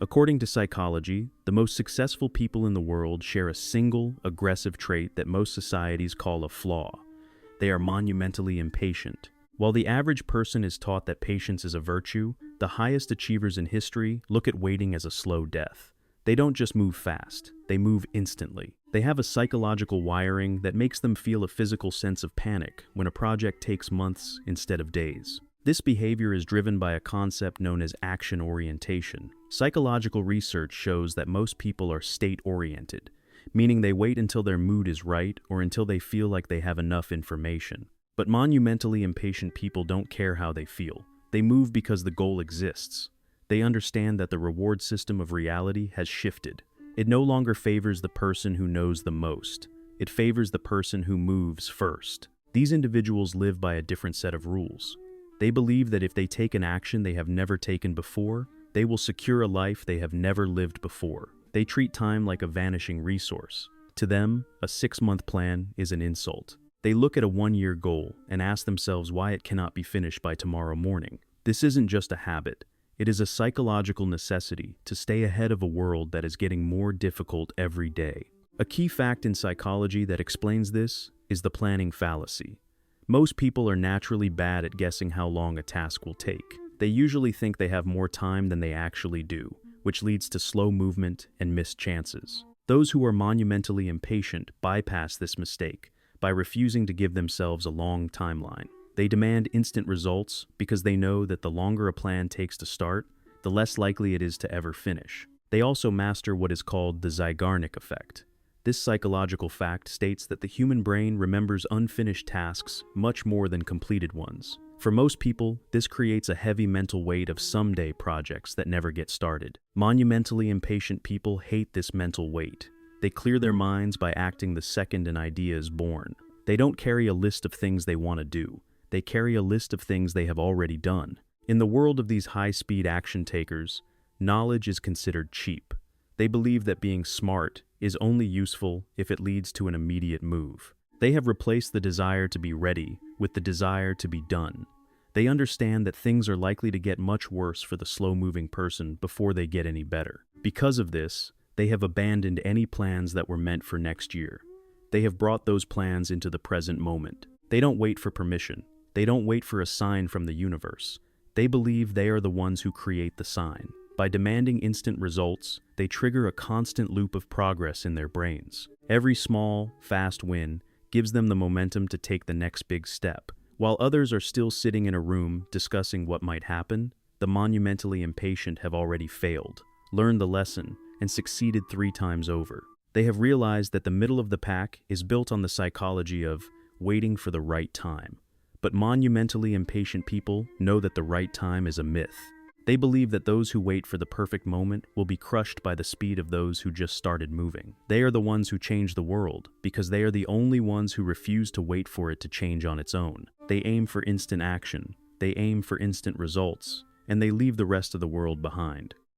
According to psychology, the most successful people in the world share a single, aggressive trait that most societies call a flaw. They are monumentally impatient. While the average person is taught that patience is a virtue, the highest achievers in history look at waiting as a slow death. They don't just move fast, they move instantly. They have a psychological wiring that makes them feel a physical sense of panic when a project takes months instead of days. This behavior is driven by a concept known as action orientation. Psychological research shows that most people are state-oriented, meaning they wait until their mood is right or until they feel like they have enough information. But monumentally impatient people don't care how they feel. They move because the goal exists. They understand that the reward system of reality has shifted. It no longer favors the person who knows the most. It favors the person who moves first. These individuals live by a different set of rules. They believe that if they take an action they have never taken before, they will secure a life they have never lived before. They treat time like a vanishing resource. To them, a 6-month plan is an insult. They look at a 1-year goal and ask themselves why it cannot be finished by tomorrow morning. This isn't just a habit. It is a psychological necessity to stay ahead of a world that is getting more difficult every day. A key fact in psychology that explains this is the planning fallacy. Most people are naturally bad at guessing how long a task will take. They usually think they have more time than they actually do, which leads to slow movement and missed chances. Those who are monumentally impatient bypass this mistake by refusing to give themselves a long timeline. They demand instant results because they know that the longer a plan takes to start, the less likely it is to ever finish. They also master what is called the Zeigarnik effect. This psychological fact states that the human brain remembers unfinished tasks much more than completed ones. For most people, this creates a heavy mental weight of someday projects that never get started. Monumentally impatient people hate this mental weight. They clear their minds by acting the second an idea is born. They don't carry a list of things they want to do. They carry a list of things they have already done. In the world of these high-speed action takers, knowledge is considered cheap. They believe that being smart is only useful if it leads to an immediate move. They have replaced the desire to be ready with the desire to be done. They understand that things are likely to get much worse for the slow-moving person before they get any better. Because of this, they have abandoned any plans that were meant for next year. They have brought those plans into the present moment. They don't wait for permission. They don't wait for a sign from the universe. They believe they are the ones who create the sign. By demanding instant results, they trigger a constant loop of progress in their brains. Every small, fast win gives them the momentum to take the next big step. While others are still sitting in a room discussing what might happen, the monumentally impatient have already failed, learned the lesson, and succeeded 3 times over. They have realized that the middle of the pack is built on the psychology of waiting for the right time. But monumentally impatient people know that the right time is a myth. They believe that those who wait for the perfect moment will be crushed by the speed of those who just started moving. They are the ones who change the world because they are the only ones who refuse to wait for it to change on its own. They aim for instant action, they aim for instant results, and they leave the rest of the world behind.